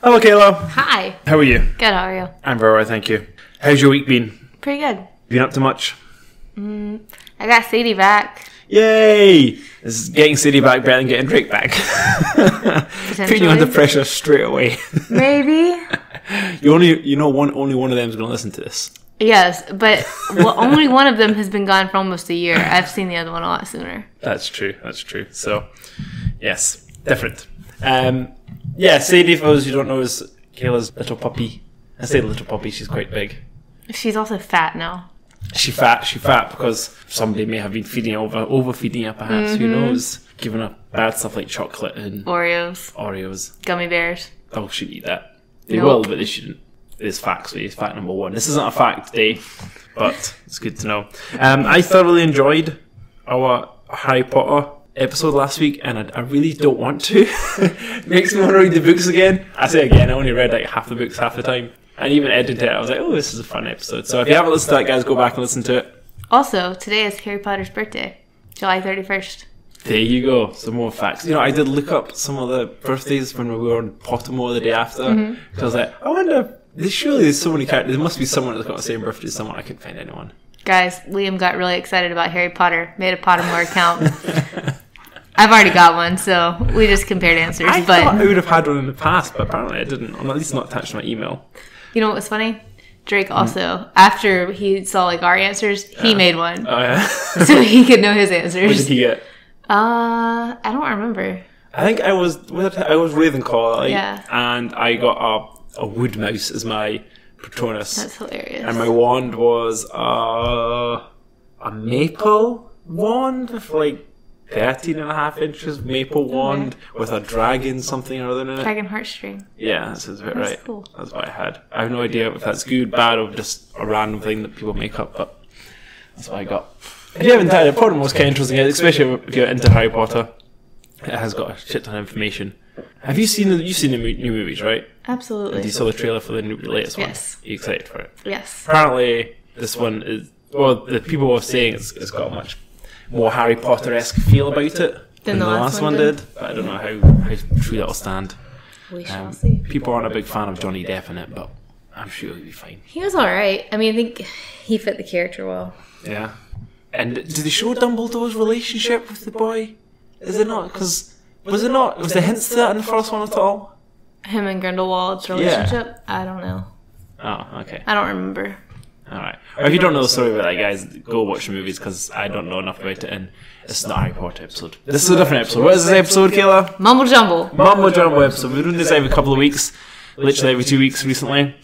Hello, Kayla. Hi. How are you? Good, how are you? I'm very well, thank you. How's your week been? Pretty good. Been up to much? I got Sadie back. Yay! This is getting Sadie back better than getting Drake back. Putting you under pressure straight away. Maybe. Only one of them is going to listen to this. Yes, but only one of them has been gone for almost a year. I've seen the other one a lot sooner. That's true. So, yes, different. Sadie, for those who don't know, is Kayla's little puppy. I say little puppy, she's quite big. She's also fat now. She's fat because somebody may have been overfeeding her perhaps, who knows? Giving her bad stuff like chocolate and Oreos. Gummy bears. Oh, should eat that. They will, but they shouldn't. It's facts, so it's fact number one. This isn't a fact today, but it's good to know. I thoroughly enjoyed our Harry Potter episode last week, and I really don't want to. Makes me want to read the books again. I say again, I only read like half the books half the time. And even edited it, I was like, oh, this is a fun episode. So if you haven't listened to that, guys, go back and listen to it. Also, today is Harry Potter's birthday, July 31st. There you go, some more facts. I did look up some of the birthdays when we were on Pottermore the day after. Because I was like, I wonder, surely there's so many characters, there must be someone that's got the same birthday as someone. I couldn't find anyone. Guys, Liam got really excited about Harry Potter, made a Pottermore account. I've already got one, so we just compared answers. I thought I would have had one in the past, but apparently I didn't. I'm at least not attached to my email. You know what was funny? Drake also, after he saw like our answers, he made one. Oh yeah. So he could know his answers. What did he get? I don't remember. I think I was Ravenclaw, and I got a wood mouse as my Patronus. That's hilarious. And my wand was a maple wand with like 13.5 inches maple wand with a dragon something or other in it. Dragon heartstring. Yeah, that sounds about right. Cool. That's what I had. I have no idea if that's good, bad, or just a random thing that people make up, but that's what I got. If you haven't tried it, Pottermore was kind of interesting, especially if you're into Harry Potter. It has got a shit ton of information. Have you seen the new movies, right? Absolutely. And you saw the trailer for the latest one? Yes. Are you excited for it? Yes. Apparently, this one is, the people were saying it's got a much more Harry Potter-esque feel about it than the last one did. But I don't know how true that'll stand. We shall see. People aren't a big fan of Johnny Depp in it, but I'm sure he'll be fine. He was alright. I mean, I think he fit the character well. Yeah. And did they show Dumbledore's relationship with the boy? Is it not? Was there hints to that in the first one at all? Him and Grindelwald's relationship? Yeah. I don't know. Oh, okay. I don't remember. Alright. Or if you don't know the story about that, guys, go watch the movies because I don't know enough about it and it's not a Harry Potter episode. This is a different episode. What is this episode, Kayla? Mumble Jumble. Mumble Jumble episode. We're doing this every couple of weeks. Literally every 2 weeks recently.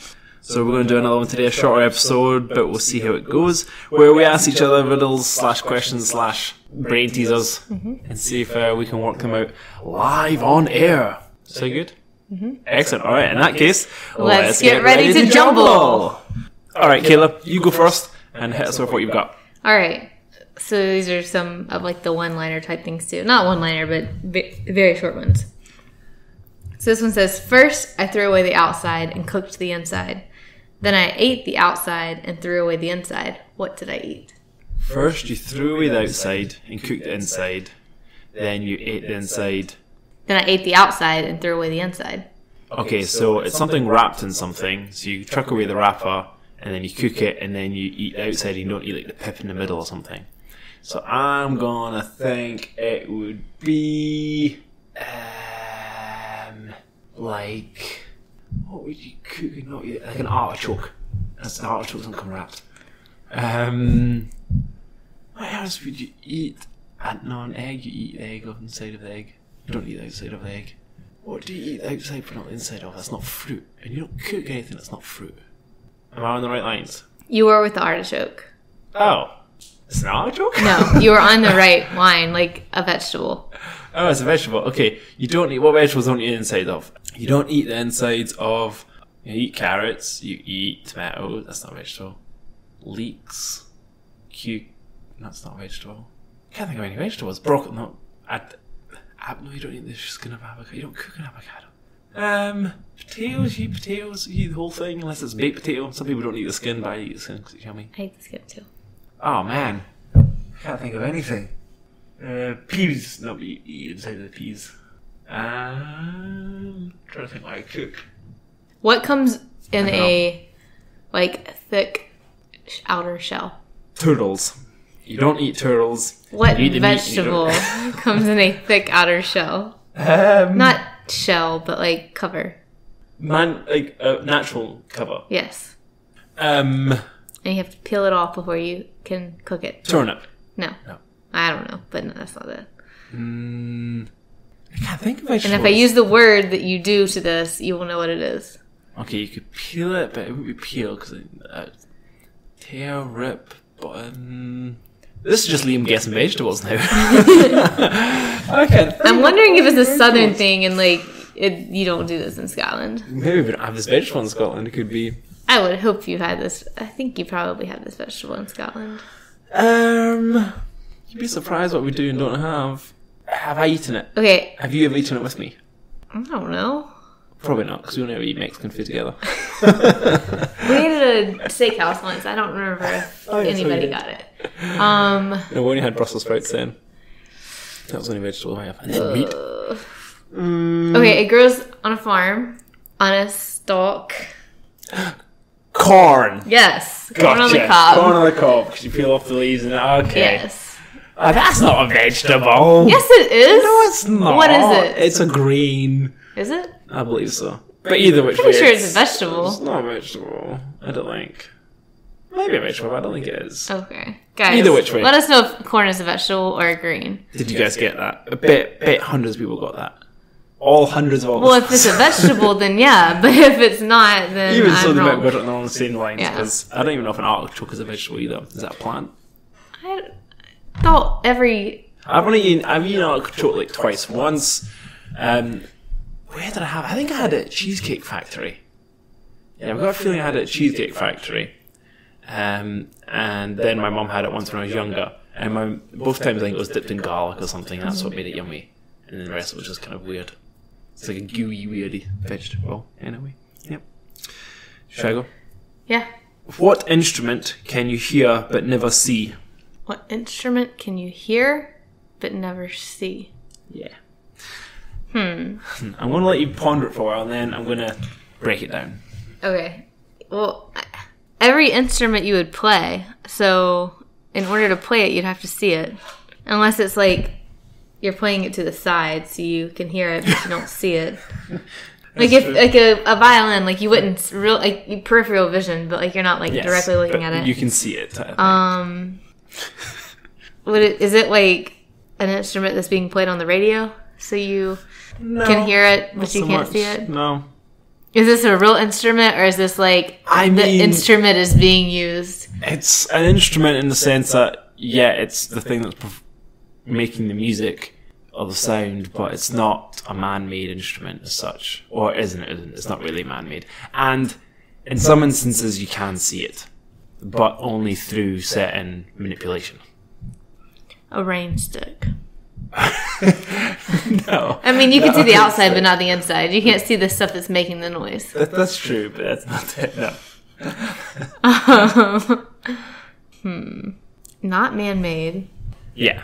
So we're going to do another one today, a shorter episode, but we'll see how it goes. Where we ask each other riddles / questions / brain teasers and see if we can work them out live on air. So good? Excellent. Alright, in that case, let's get ready to jumble! Alright, Kayla, you go first and hit us with what you've got. Alright, so these are some of like the one-liner type things too. Not one-liner, but very short ones. So this one says, first I threw away the outside and cooked the inside. Then I ate the outside and threw away the inside. What did I eat? First you threw away the outside and cooked the inside. Then you ate the inside. Then I ate the outside and threw away the inside. Okay, so it's something wrapped in something. So you chuck away the wrapper and then you cook it and then you eat the outside and you don't eat like the pip in the middle or something. So I'm gonna think it would be like, what would you cook and not eat? Like an artichoke. That's an artichoke doesn't come wrapped. What else would you eat? No, an egg, you eat the egg off the inside of the egg. You don't eat the outside of the egg. What do you eat the outside but not the inside of? That's not fruit. And you don't cook anything that's not fruit. Am I on the right lines? You were with the artichoke. Oh. It's an artichoke? No, you were on the right line, like a vegetable. Oh, it's a vegetable. Okay. You don't eat, what vegetables don't you eat the inside of? You don't eat the insides of, you eat carrots, you eat tomatoes, that's not a vegetable. Leeks, that's not a vegetable. I can't think of any vegetables. Broccoli, no, no, you don't eat the skin of avocado, you don't cook an avocado. Potatoes, you eat potatoes, you eat the whole thing, unless it's baked potato. Some people don't eat the skin, but I eat the skin because it's yummy. I eat the skin too. Oh man, I can't think of anything. Peas, no, but you eat inside of the peas. Trying to think what I cook. What comes in a, like, thick outer shell? Turtles. You don't eat turtles. What You eat the meat, you vegetable comes in a thick outer shell? don't- Not shell, but, like, cover. like a natural cover. Yes. Um, And you have to peel it off before you can cook it. turnip. No. No. I don't know, but no, that's not it. I can't think of vegetables. And if I use the word that you do to this, you will know what it is. Okay, you could peel it, but it wouldn't be peel because tear, rip, but this is just Liam guessing vegetables now. Okay. I'm wondering if it's a southern thing and, like, you don't do this in Scotland. Maybe we don't have this vegetable in Scotland. It could be. I would hope you had this. I think you probably have this vegetable in Scotland. You'd be surprised what we do and don't have. Have I eaten it? Okay, Have you ever eaten it with me? I don't know. Probably not, because we don't ever eat Mexican food together. We ate at a steakhouse once. I don't remember if Oh, yes, anybody we did. got it. No, we only had Brussels sprouts then. That was the only vegetable I have. And then meat. Okay, it grows on a farm, on a stalk. Corn! Yes, Gotcha. corn on the cob. Corn on the cob, because you peel off the leaves and okay. Yes. That's not a vegetable. Yes, it is. No, it's not. What is it? It's a green. Is it? I believe so. But either which way. Pretty sure it's a vegetable. It's not a vegetable. I don't think. Maybe a vegetable, but I don't think it is. Okay, guys. Either which way. Let us know if corn is a vegetable or a green. Did you guys get that? I bet hundreds of people got that. All hundreds of all. Well, if it's a vegetable, then yeah. But if it's not, then Even so, I'm they might wrong. have got it along the same lines, Yeah. because I don't even know if an artichoke is a vegetable either. Is that a plant? I thought every... I've eaten artichoke like twice. Once, where did I have it? I think I had it at Cheesecake Factory. Yeah, I've got a feeling I had it at Cheesecake Factory. And then my mum had it once when I was younger. And both times I think it was dipped in garlic or something, and that's what made it yummy. And then the rest of it was just kind of weird. It's like a gooey, weirdy vegetable. Anyway, yep. Should I go? Yeah. What instrument can you hear but never see? What instrument can you hear but never see? Yeah. I'm going to let you ponder it for a while, and then I'm going to break it down. Okay. Well, every instrument you would play. So in order to play it, you'd have to see it. Unless it's like you're playing it to the side so you can hear it but you don't see it. Like if like a violin, like you wouldn't peripheral vision, but like you're not like Yes, directly looking but at it. You can see it. I think. Is it like an instrument that's being played on the radio so you No, can hear it not but you so can't much. see it? No. Is this a real instrument or is this like the instrument is being used? It's an instrument in the sense that, yeah, it's the thing that's making the music or the sound, but it's not a man-made instrument as such. Or isn't it? It's not really man-made. And in some instances you can see it, but only through certain manipulation. A rain stick. No. I mean, you can see the outside, but not the inside. You can't see the stuff that's making the noise. That's true, but that's not it, no. Not man-made, Yeah.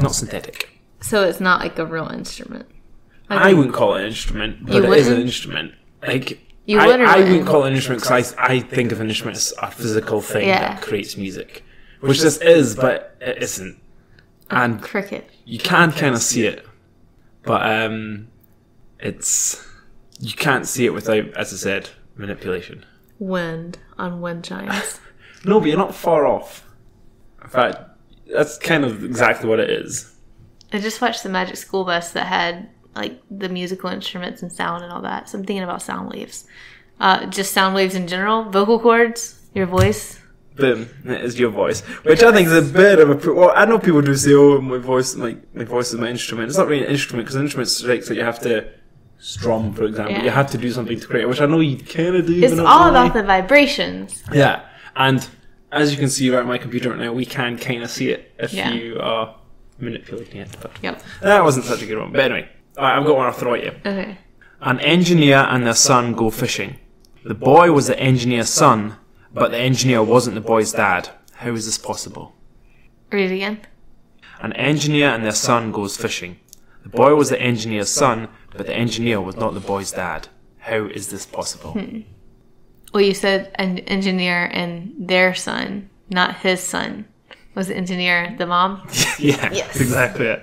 Not synthetic. so it's not like a real instrument. Like, I wouldn't call it an instrument, but You it is an wouldn't? instrument. Like, You I would or wouldn't wouldn't? call it an instrument because I think of an instrument as a physical thing Yeah. that creates music. Which this is, but it isn't. And cricket. you can kind of see it, but you can't see it without, as I said, manipulation. Wind on wind chimes. No, but you're not far off. In fact, that's kind of exactly what it is. I just watched the Magic School Bus that had like the musical instruments and sound and all that. So I'm thinking about sound waves. Just sound waves in general. Vocal cords. Your voice. Boom, it is your voice, which I think is a bit of a. Well, I know people do say, "Oh, my voice is my instrument." It's not really an instrument because an instrument's like that you have to strum, for example. Yeah. You have to do something to create, which I know you kind of do. It's but not all really. about the vibrations. Yeah, and as you can see right on my computer right now, we can kind of see it if Yeah. you are manipulating it. But Yep. that wasn't such a good one. But anyway, alright, I've got one I'll throw at you. Okay. An engineer and their son go fishing. The boy was the engineer's son, but the engineer wasn't the boy's dad. How is this possible? Read it again. An engineer and their son goes fishing. The boy was the engineer's son, but the engineer was not the boy's dad. How is this possible? Well, you said an engineer and their son, not his son. Was the engineer the mom? Yeah, Yes. exactly it.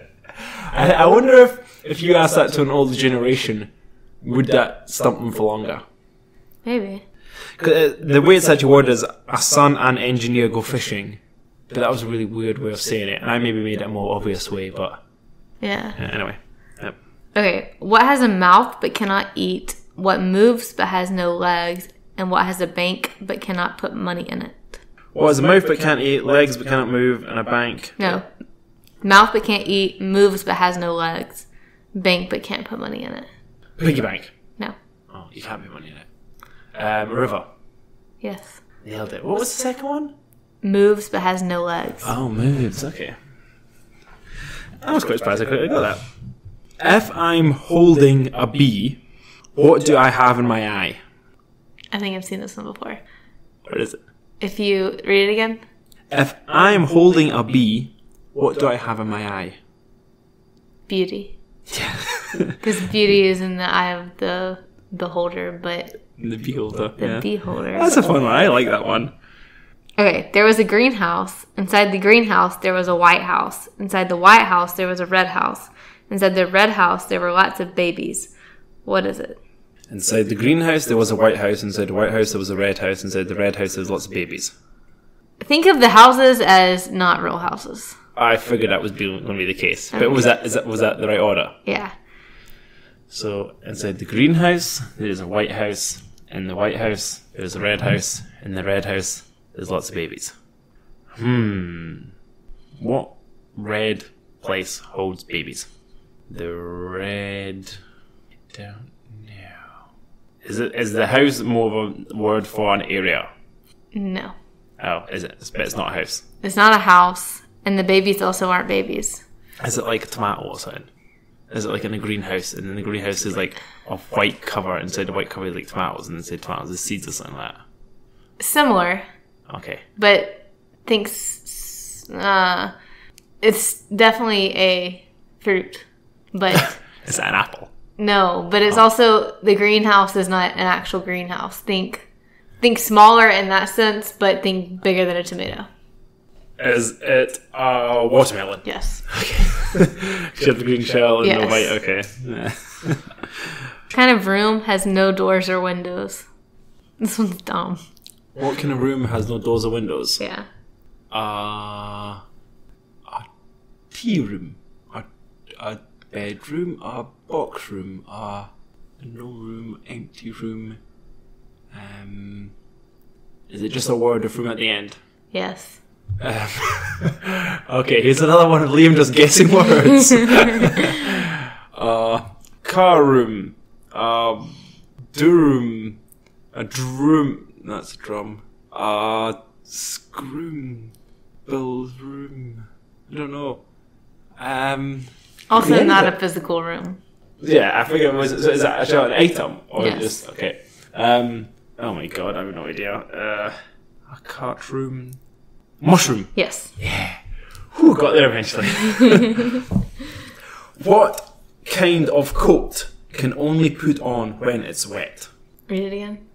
I wonder if you asked that to an older generation, would that stump them for longer? Maybe. 'Cause, the way it's actually worded is a son and engineer go fishing. But that was a really weird way of saying it, and I maybe made it a more obvious way, but Yeah. anyway. Yep. Okay. What has a mouth but cannot eat? What moves but has no legs? And what has a bank but cannot put money in it? What has a mouth but can't eat, legs but cannot move, and a bank? No. Mouth but can't eat, moves but has no legs. Bank but can't put money in it. Piggy bank. No. Oh, you can't put money in it. River. Yes. Nailed it. What was the second one? Moves but has no legs. Oh, moves. Okay. I was quite surprised I got that. If I'm holding a bee, what do I have in my eye? I think I've seen this one before. What is it? If you read it again. If I'm holding a bee, what do I have in my eye? Beauty. Yeah. Because beauty is in the eye of the beholder, but The beholder. the beholder. That's a fun one. I like that one. Okay, there was a greenhouse. Inside the greenhouse, there was a white house. Inside the white house, there was a red house. Inside the red house, there were lots of babies. What is it? Inside the greenhouse, there was a white house. Inside the white house, there was a red house. Inside the red house, there was lots of babies. Think of the houses as not real houses. I figured that was going to be the case. But was that the right order? Yeah. So, inside the greenhouse, there's a white house. In the white house, there's a red house. In the red house, there's lots of babies. What red place holds babies? The red... I don't know. Is the house more of a word for an area? No. Oh, is it? But it's not a house. It's not a house, and the babies also aren't babies. Is it like a tomato or something? Is it like in a greenhouse, and then the greenhouse is like a white cover, inside the white cover is like tomatoes, and inside tomatoes is seeds or something like that? Similar, Okay. but it's definitely a fruit. But Is that an apple? no, but it's also, the greenhouse is not an actual greenhouse. Think smaller in that sense, but think bigger than a tomato. Is it a watermelon? Yes. Okay. You have the green shell and the Yes. white, okay. Yeah. Kind of room has no doors or windows. This one's dumb. What kind of room has no doors or windows? Yeah. A tea room, a bedroom, a box room, a no room, empty room. Is it just a word of room at the end? Yes. Okay, here's another one of Liam just guessing words. Car room, doom, a drum. That's a drum. Scroom, Bill's room. I don't know. Also Yeah, not but- a physical room. Yeah, I figure is that actually an item or Yes. just okay? Oh my god, I have no idea. A cart room, mushroom. Yes. Who got there eventually? What kind of coat can only put on when it's wet? Read it again.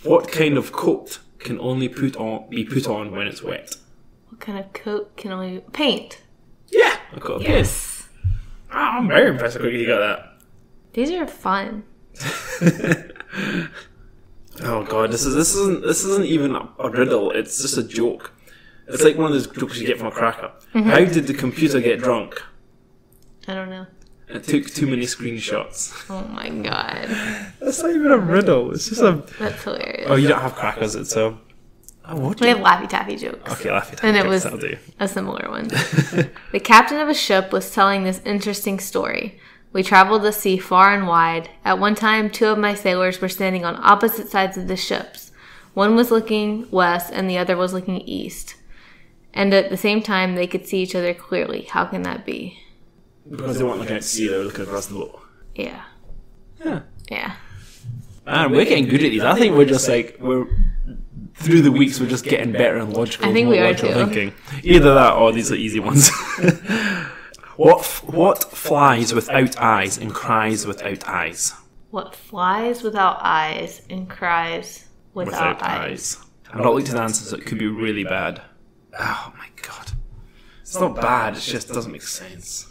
What kind of coat can only be put on when it's wet? What kind of coat can only paint? Yeah, I got a pin. Yes. Ah, I'm very impressed how quickly you got that. These are fun. Oh god, this isn't even a riddle. It's just a joke. It's like one of those jokes you get from a cracker. How did the computer get drunk? I don't know. It took too many screenshots. Oh my god. That's not even a riddle. It's just a. That's hilarious. Oh, you don't have crackers. It's a. Oh, what? We have Laffy Taffy jokes. Okay, Laffy Taffy. And it jokes, was that'll do. a similar one. The captain of a ship was telling this interesting story. We traveled the sea far and wide. At one time, 2 of my sailors were standing on opposite sides of the ships. One was looking west and the other was looking east. And at the same time, they could see each other clearly. How can that be? Because they weren't looking at sea, they were looking across the boat. Yeah. Yeah. Yeah. Man, we're getting good at these. I think we're just like through the weeks we're just getting better and logical. I think more we are logical too. Thinking. Either that or these are easy ones. What flies without eyes and cries without eyes? What flies without eyes and cries without eyes? I've not looked at the answers, so it could be really bad. Oh my god. It's not bad, it just doesn't make sense.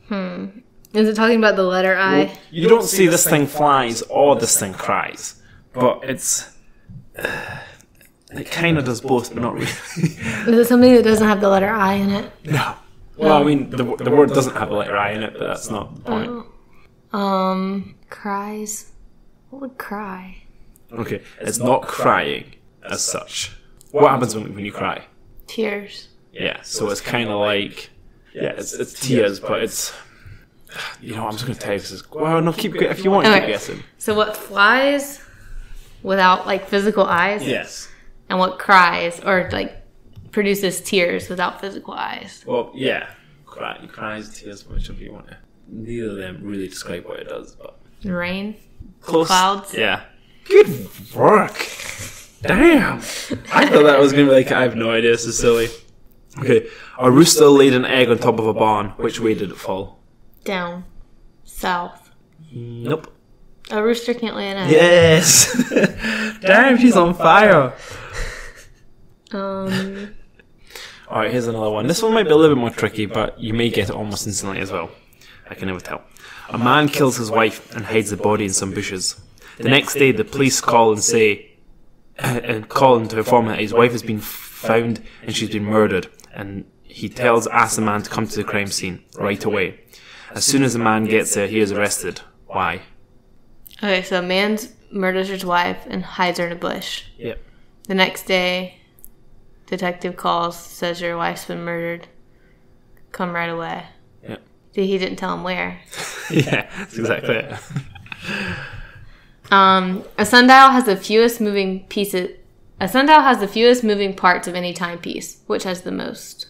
Is it talking about the letter I? Well, you don't see this thing flies or this thing cries, but it's... it kind of does both, but not really. Is it something that doesn't have the letter I in it? No. Well, I mean, the word doesn't have a letter I in it, but that's not the point. Cries. What would cry? Okay, it's not crying as such. What happens when you cry? Tears. Yeah, so it's kind of like... Yeah, it's tears, but it's... You know, I'm just going to tell you this. Well, no, keep if you want to keep guessing. So what flies without, like, physical eyes? Yes. And what cries, or, like, produces tears without physical eyes? Well, yeah. Cries, tears, whichever you want to. Neither of them really describe what it does, but... Rain? Close. Clouds? Yeah. Good work. Damn. I thought that was going to be like, I have no idea, this is silly. Okay. A rooster laid an egg on top of a barn. Which way did it fall? Down. South. Nope. A rooster can't lay an egg. Yes. Damn, she's on fire. Alright, here's another one. This one might be a little bit more tricky, but you may get it almost instantly as well. I can never tell. A man kills his wife and hides the body in some bushes. The next day, the police call and call him to inform that his wife has been found and she's been murdered. And he asks the man to come to the crime scene right away. As soon as the man gets there, he is arrested. Why? Okay, so a man murders his wife and hides her in a bush. Yep. The next day, detective calls, says your wife's been murdered. Come right away. Yep. He didn't tell him where. Yeah, that's exactly it. A sundial has the fewest moving pieces. A sundial has the fewest moving parts of any timepiece. Which has the most?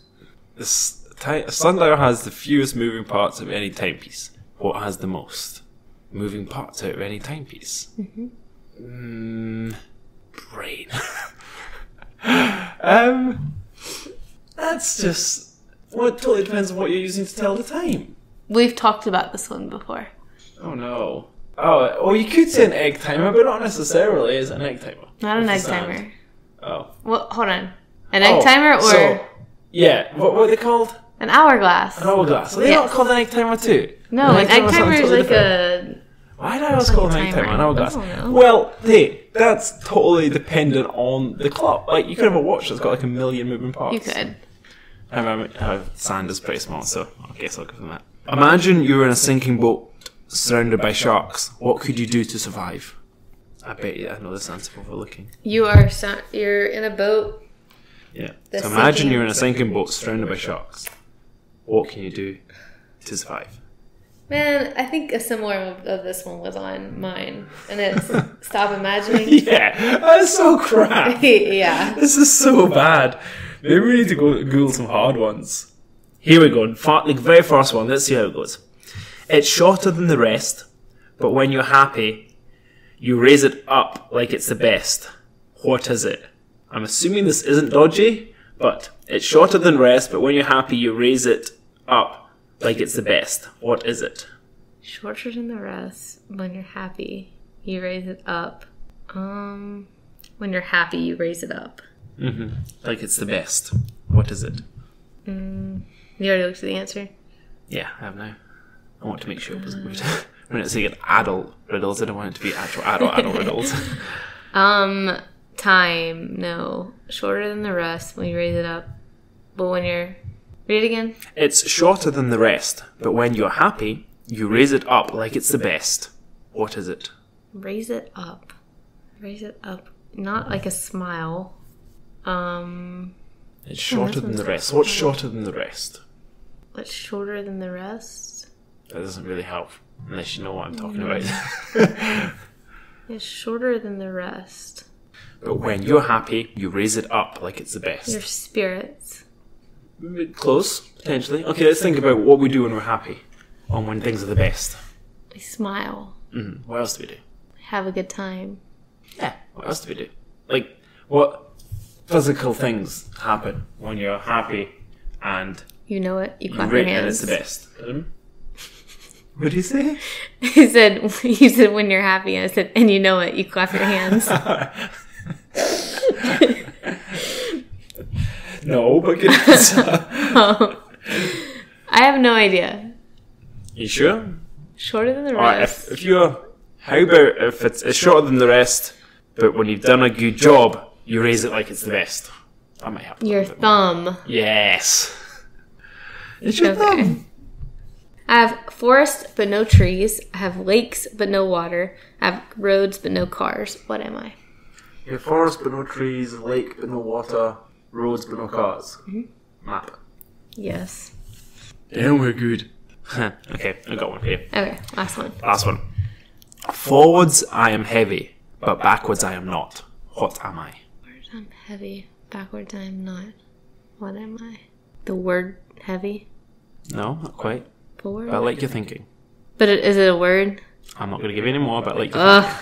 A sundial has the fewest moving parts of any timepiece. What has the most moving parts out of any timepiece? Brain. That's just... Well, it totally depends on what you're using to tell the time. We've talked about this one before. Oh no. Oh, you could say an egg timer, but not necessarily is an egg timer. Not an egg timer. Oh. Well, hold on. An egg timer or... yeah, what are they called? An hourglass. An hourglass. So they're not called an egg timer too? No, an egg timer is like a... Why did I always call an egg timer an hourglass? I don't know. Well, hey, that's totally dependent on the clock. Like, you could have a watch that's got like a million moving parts. You could. I remember sand is pretty small, so I guess I'll give them that. Imagine you were in a sinking boat surrounded by sharks. What could you do to survive? I bet you I know this answer before looking. You're in a boat. Yeah. So imagine you're in a sinking boat surrounded by sharks. What can you do to survive? Man, I think a similar of this one was on mine. And it's stop imagining. Yeah, that's so crap. Yeah. This is so bad. Maybe we need to go Google some hard ones. Here we go. The very first one. Let's see how it goes. It's shorter than the rest, but when you're happy, you raise it up like it's the best. What is it? I'm assuming this isn't dodgy, but it's shorter than the rest, but when you're happy, you raise it up like it's the best. What is it? Shorter than the rest. When you're happy, you raise it up. When you're happy, you raise it up. Like it's the best. What is it? You already looked at the answer? Yeah, I have now. I want to make sure it wasn't weird. When it's like adult riddles, I don't want it to be actual adult riddles. Time. No. Shorter than the rest when you raise it up. But when you're... Read it again. It's shorter than the rest, but when you're happy, you raise it up like it's the best. What is it? Raise it up. Raise it up. Not like a smile. It's shorter than the rest. What's shorter than the rest? What's shorter than the rest? That doesn't really help, unless you know what I'm talking about. It's shorter than the rest. But when you're happy, you raise it up like it's the best. Your spirits. Close, potentially. Okay, let's think about what we do when we're happy, or when things are the best. We smile. What else do we do? Have a good time. Yeah, what else do we do? Like, what physical things happen when you're happy and you know it, you clap you your rate and hands. it's the best? What did he say? He said, you said when you're happy. And I said, and you know it, you clap your hands. No, but good answer. I have no idea. You sure? Shorter than the Alright, rest. if you're... How about if it's shorter than the rest, but when you've done a good job, you raise it like it's the best? That might happen. Your thumb. Yes. It's your Okay. thumb. I have forests but no trees. I have lakes but no water. I have roads but no cars. What am I? You have forest but no trees, lake but no water, roads but no cars. Map. Yes. Damn, we're good. Okay, I got one here. Okay, last one. Last one. Forwards I am heavy, but backwards I am not. What am I? Forwards I'm heavy. Backwards I'm not. What am I? The word heavy? No, not quite. Forward? But I like your thinking. But is it a word? I'm not going to give you any more, but I like your thinking.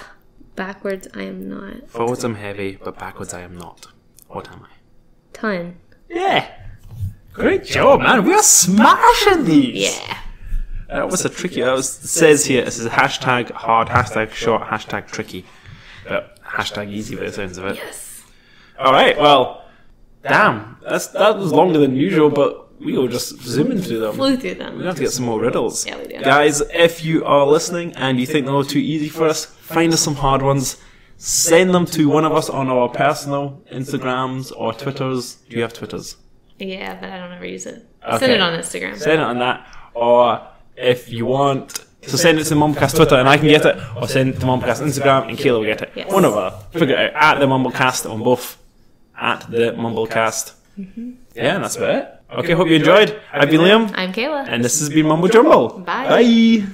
Backwards I am not. Forwards I'm heavy, but backwards I am not. What am I? Ton. Yeah. Great job, man. We're smashing these. Yeah. That was a tricky. It says here, it says hashtag hard, hashtag short, hashtag tricky. But hashtag easy by the sounds of it. Yes. Alright, well, damn. That was longer than usual, but we were just zooming through them. Flew through them. We have to get some more riddles. Yeah, we do. Guys, if you are listening and you think they're all too easy for us, find us some hard ones. Send them to one of us on our personal Instagrams or Twitters. Do you have Twitters? Yeah, but I don't ever use it. Okay. Send it on Instagram. Send it on that. Or if you want, so send it to MumbleCast Twitter and I can get it. Or send it to MumbleCast Instagram and Kayla will get it. Yes. One of us. Figure it out. At the MumbleCast on both. At the MumbleCast. Yeah, and that's about it. Okay, hope you enjoyed. I've been Liam. I'm Kayla. And this has been Mumble Jumble. Bye. Bye.